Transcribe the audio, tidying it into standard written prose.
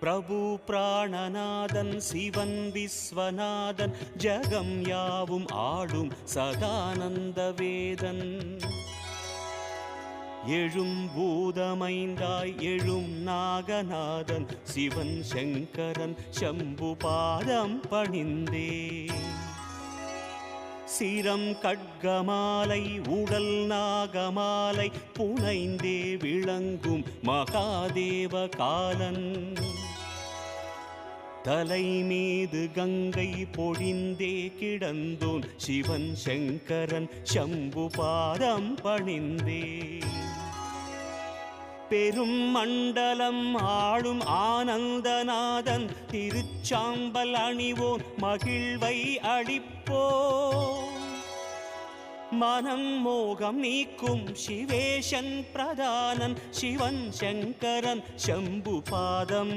பிரபு பிராணநாதன் சிவன் விஸ்வநாதன் ஜகம் யாவும் ஆளும் சதானந்த வேதன் எழும் பூதமைந்தாய் எழும் நாகநாதன் சிவன் சங்கரன் சம்பு பாதம் பணிந்தே சிரம் கட்கமாலை உடல் நாகமாலை புனைந்தே விளங்கும் மகாதேவ காலன் தலை மீது கங்கை பொழிந்தே கிடந்தோன் சிவன் சங்கரன் சம்பு பாதம் பணிந்தே பெரும் மண்டலம் ஆளும் ஆனந்தநாதன் திருச்சாம்பல் அணிவோன் மகிழ்வை அளிப்போ மனம் மோகம் நீக்கும் சிவேஷன் பிரதானன் சிவன் சங்கரன் சம்பு பாதம்